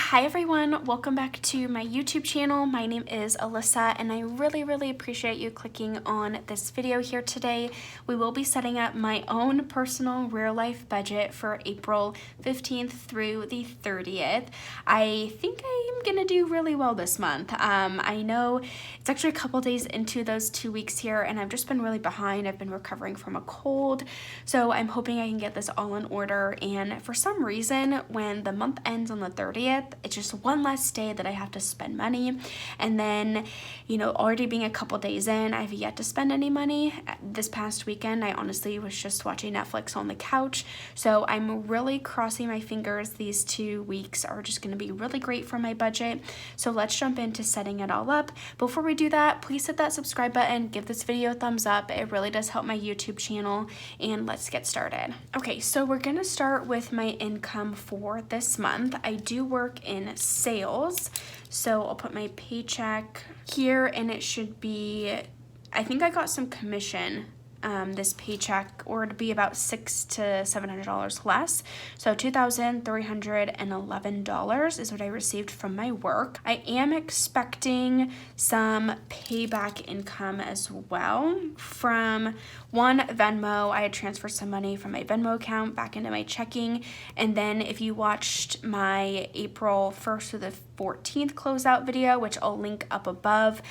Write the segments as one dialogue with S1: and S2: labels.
S1: Hi everyone, welcome back to my YouTube channel. My name is Alyssa and I really appreciate you clicking on this video here today. We will be setting up my own personal real life budget for April 15th through the 30th. I think I'm gonna do really well this month. I know it's actually a couple days into those 2 weeks here and I've just been really behind. I've been recovering from a cold, so I'm hoping I can get this all in order. And for some reason, when the month ends on the 30th, it's just one less day that I have to spend money. And then, already being a couple days in, I've yet to spend any money. This past weekend, I honestly was just watching Netflix on the couch. So I'm really crossing my fingers. These 2 weeks are just going to be really great for my budget. So let's jump into setting it all up. Before we do that, please hit that subscribe button, give this video a thumbs up. It really does help my YouTube channel, and let's get started. Okay, so we're going to start with my income for this month. I do work in sales, so I'll put my paycheck here, and it should be, I think I got some commission this paycheck, or it'd be about $600 to $700 less. So $2,311 is what I received from my work. I am expecting some payback income as well from one Venmo. I had transferred some money from my Venmo account back into my checking. And then if you watched my April 1st to the 14th closeout video, which I'll link up above,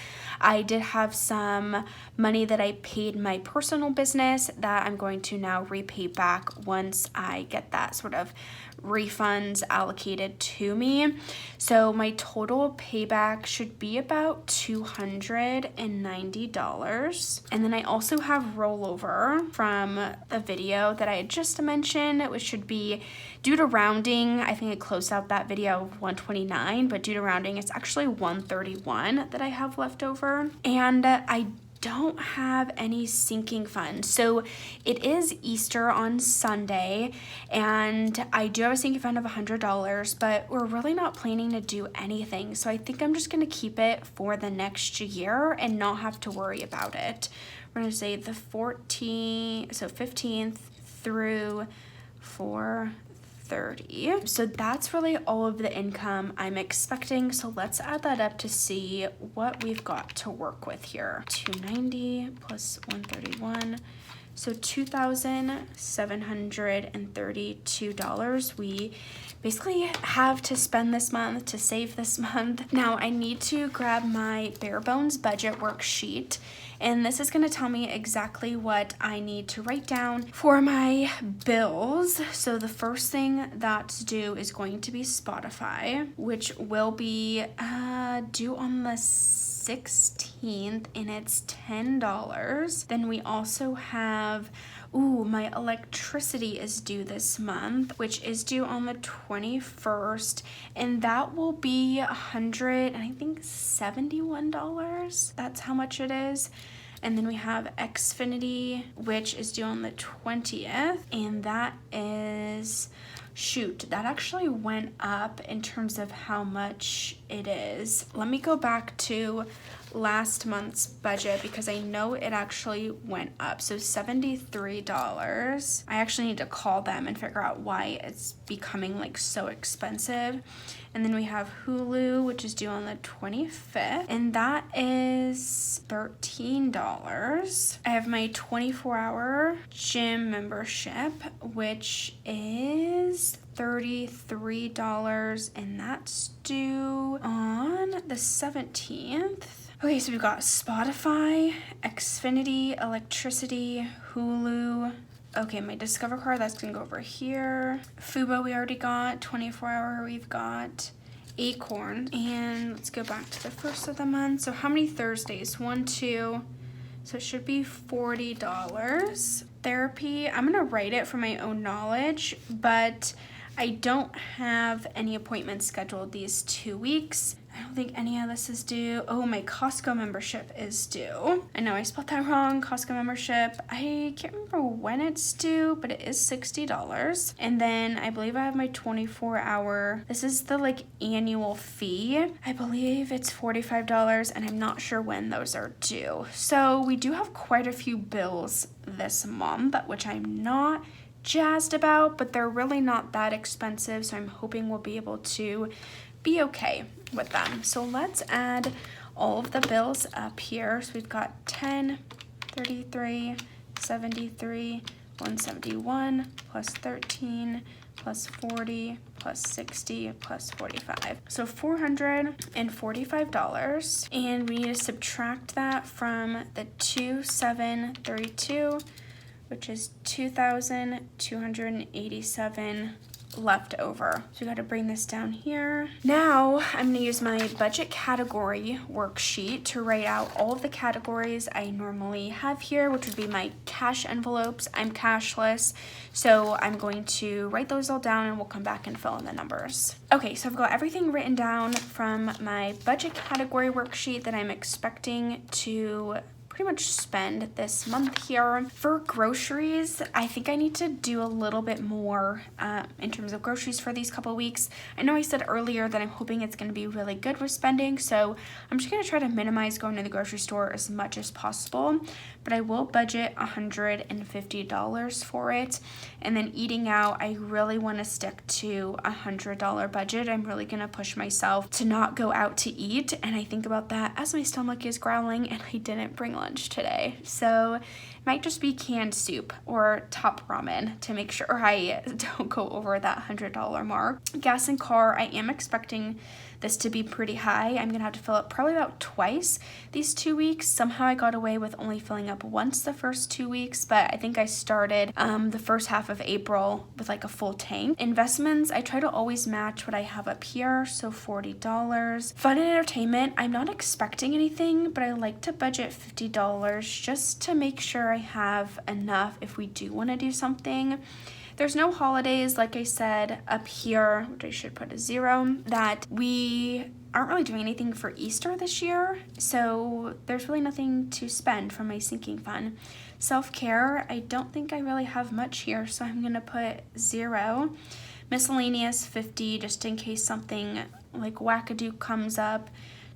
S1: I did have some money that I paid my personal business that I'm going to now repay back once I get that sort of refunds allocated to me. So my total payback should be about $290. And then I also have rollover from the video that I had just mentioned, which should be, due to rounding, I think I closed out that video of 129, but due to rounding, it's actually 131 that I have left over. And I don't have any sinking funds. So it is Easter on Sunday, and I do have a sinking fund of $100, but we're really not planning to do anything. So I think I'm just going to keep it for the next year and not have to worry about it. We're going to say the 15th through 4/30. So that's really all of the income I'm expecting. So let's add that up to see what we've got to work with here. 290 plus 131. So $2,732 we basically have to spend this month, to save this month. Now I need to grab my bare bones budget worksheet, and this is going to tell me exactly what I need to write down for my bills. So the first thing that's due is going to be Spotify, which will be due on the 16th, and it's $10. Then we also have, my electricity is due this month, which is due on the 21st, and that will be $171. That's how much it is. And then we have Xfinity, which is due on the 20th, and that is, that actually went up in terms of how much it is. Let me go back to last month's budget because I know it actually went up. So $73. I actually need to call them and figure out why it's becoming like so expensive. And then we have Hulu, which is due on the 25th, and that is $13. I have my 24-hour gym membership, which is $33, and that's due on the 17th. Okay, so we've got Spotify, Xfinity, electricity, Hulu. Okay, my Discover card, that's gonna go over here. Fubo we already got, 24-hour we've got, Acorn. And let's go back to the first of the month. So how many Thursdays? 1, 2, so it should be $40. Therapy, I'm gonna write it for my own knowledge, but I don't have any appointments scheduled these 2 weeks. I don't think any of this is due. Oh, my Costco membership is due. I know I spelled that wrong, Costco membership. I can't remember when it's due, but it is $60. And then I believe I have my 24-hour, this is the annual fee. I believe it's $45, and I'm not sure when those are due. So we do have quite a few bills this month, which I'm not jazzed about, but they're really not that expensive. So I'm hoping we'll be able to be okay with them. So let's add all of the bills up here. So we've got 10, 33, 73, 171, plus 13, plus 40, plus 60, plus 45. So $445. And we need to subtract that from the 2,732, which is 2,287 left over. So we got to bring this down here. Now I'm going to use my budget category worksheet to write out all of the categories I normally have here, which would be my cash envelopes. I'm cashless, so I'm going to write those all down and we'll come back and fill in the numbers. Okay, so I've got everything written down from my budget category worksheet that I'm expecting to pretty much spend this month here. For groceries, I think I need to do a little bit more in terms of groceries for these couple weeks. I know I said earlier that I'm hoping it's going to be really good with spending, so I'm just going to try to minimize going to the grocery store as much as possible, but I will budget $150 for it. And then eating out, I really want to stick to $100 budget. I'm really going to push myself to not go out to eat, and I think about that as my stomach is growling and I didn't bring lunch today. So it might just be canned soup or top ramen to make sure I don't go over that $100 mark. Gas and car, I am expecting this to be pretty high. I'm gonna have to fill up probably about twice these 2 weeks. Somehow I got away with only filling up once the first 2 weeks, but I think I started the first half of April with like a full tank. Investments, I try to always match what I have up here, so $40. Fun and entertainment, I'm not expecting anything, but I like to budget $50 just to make sure I have enough if we do want to do something. There's no holidays, like I said up here, which I should put a 0, that we aren't really doing anything for Easter this year, so there's really nothing to spend from my sinking fund. Self-care, I don't think I really have much here, so I'm gonna put 0. Miscellaneous, 50, just in case something like wackadoo comes up.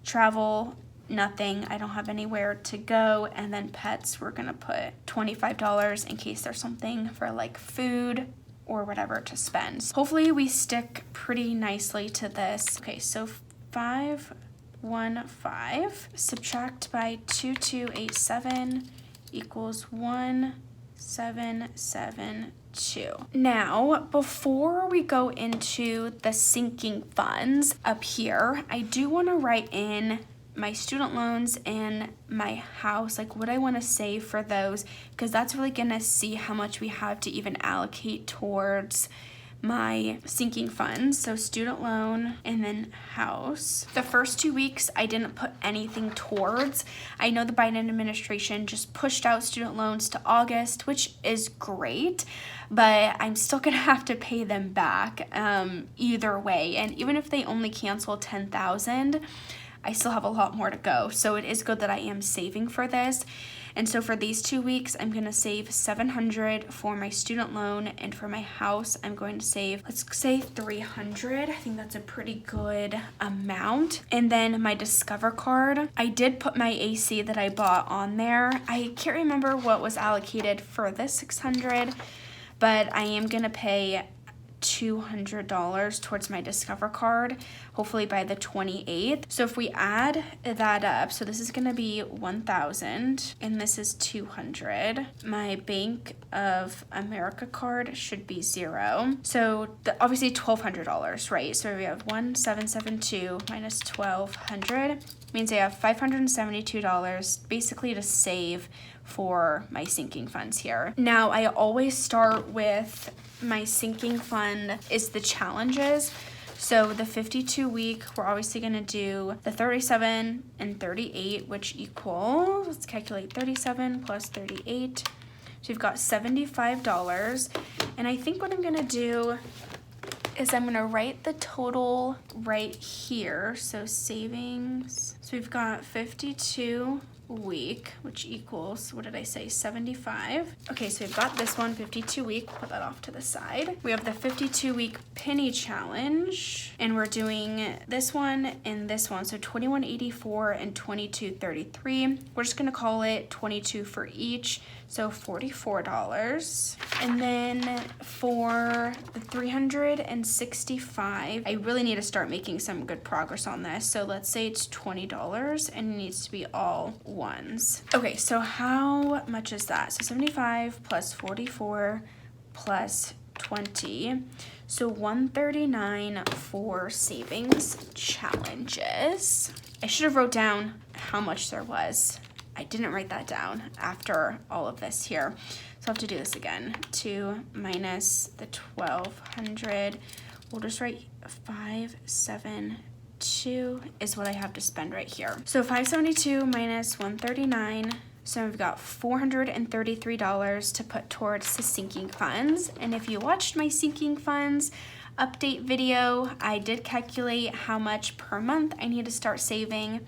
S1: Travel, nothing, I don't have anywhere to go. And then pets, we're gonna put $25 in case there's something for like food or whatever to spend. Hopefully we stick pretty nicely to this. Okay, so 515 subtract by 2287 equals 1772. Now, before we go into the sinking funds up here, I do want to write in my student loans and my house, like what I want to save for those, because that's really gonna see how much we have to even allocate towards my sinking funds. So student loan and then house. The first 2 weeks I didn't put anything towards. I know the Biden administration just pushed out student loans to August, which is great, but I'm still gonna have to pay them back either way. And even if they only cancel 10,000, I still have a lot more to go. So it is good that I am saving for this. And so for these 2 weeks, I'm gonna save $700 for my student loan, and for my house, I'm going to save, let's say $300. I think that's a pretty good amount. And then my Discover card, I did put my AC that I bought on there. I can't remember what was allocated for this $600, but I am gonna pay $200 towards my Discover card, hopefully by the 28th. So if we add that up, so this is gonna be 1,000 and this is 200. My Bank of America card should be 0. So obviously $1,200, right? So we have 1,772 minus 1,200 means I have $572 basically to save for my sinking funds here. Now I always start with my sinking fund is the challenges. So the 52 week, we're obviously gonna do the 37 and 38, which equal, let's calculate 37 plus 38. So we've got $75. And I think what I'm gonna do is I'm gonna write the total right here. So savings, so we've got 52 week, which equals, what did I say, 75. Okay, so we've got this one, 52 week, put that off to the side. We have the 52 week penny challenge, and we're doing this one and this one, so 21.84 and 22.33. We're just gonna call it 22 for each, so $44. And then for the 365, I really need to start making some good progress on this. So let's say it's $20 and it needs to be all ones. Okay, so how much is that? So 75 plus 44 plus 20. So 139 for savings challenges. I should have wrote down how much there was. I didn't write that down after all of this here. So I'll have to do this again. 2 minus the 1,200. We'll just write 572 is what I have to spend right here. So 572 minus 139. So we've got $433 to put towards the sinking funds. And if you watched my sinking funds update video, I did calculate how much per month I need to start saving.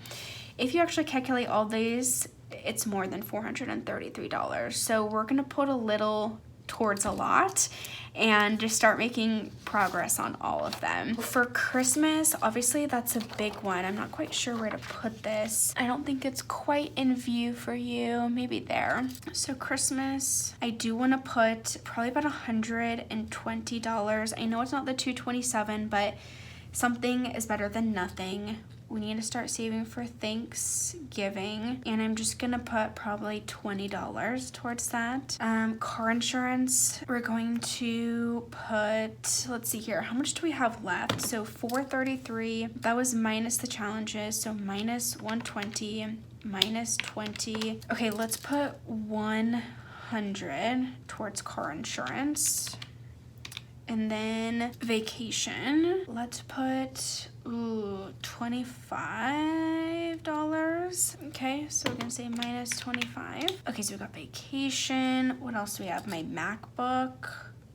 S1: If you actually calculate all these, it's more than $433. So we're gonna put a little towards a lot and just start making progress on all of them. For Christmas, obviously that's a big one. I'm not quite sure where to put this. I don't think it's quite in view for you, maybe there. So Christmas, I do wanna put probably about $120. I know it's not the $227, but something is better than nothing. We need to start saving for Thanksgiving, and I'm just gonna put probably $20 towards that. Car insurance, we're going to put, let's see here, how much do we have left? So $433, that was minus the challenges, so minus 120, minus 20. Okay, let's put 100 towards car insurance. And then vacation, let's put, $25. Okay, so we're gonna say minus 25. Okay, so we got vacation. What else do we have? My MacBook.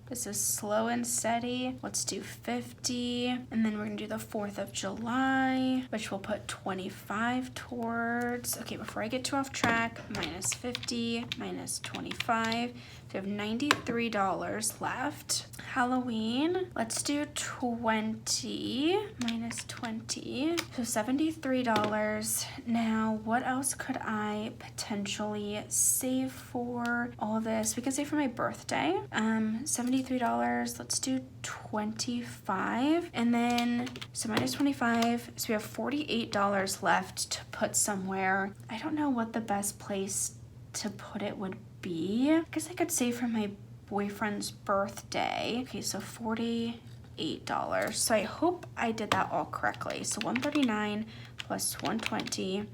S1: This is slow and steady. Let's do 50. And then we're gonna do the 4th of July, which we'll put 25 towards. Okay, before I get too off track, minus 50, minus 25. So we have $93 left. Halloween, let's do 20 minus 20, so $73. Now, what else could I potentially save for all of this? We can save for my birthday. $73, let's do 25. And then, so minus 25, so we have $48 left to put somewhere. I don't know what the best place to put it would be. I guess I could save for my boyfriend's birthday. Okay, so $48. So I hope I did that all correctly. So 139 plus 120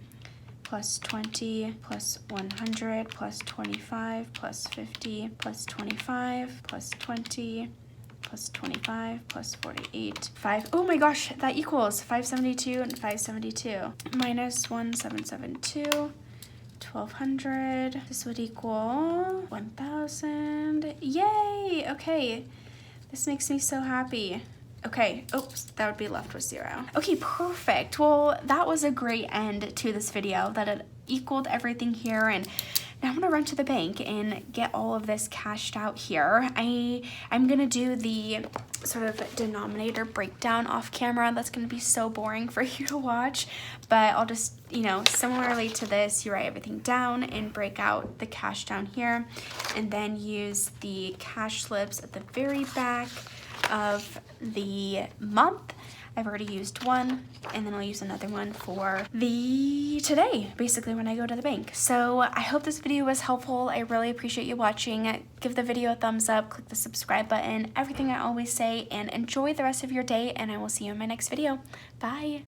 S1: plus 20 plus 100 plus 25 plus 50 plus 25 plus 20 plus 25 plus 48. 5. Oh my gosh, that equals 572 and 572. Minus 1772. 1,200. This would equal 1,000. Yay! Okay, this makes me so happy. Okay, oops, that would be left with 0. Okay, perfect. Well, that was a great end to this video, that it equaled everything here, and now I'm gonna run to the bank and get all of this cashed out here. I'm gonna do the sort of denominator breakdown off camera. That's gonna be so boring for you to watch, but I'll just, you know, similarly to this, you write everything down and break out the cash down here, and then use the cash slips at the very back of the month. I've already used one, and then I'll use another one for the today, basically when I go to the bank. So I hope this video was helpful. I really appreciate you watching. Give the video a thumbs up, click the subscribe button, everything I always say, and enjoy the rest of your day, and I will see you in my next video. Bye.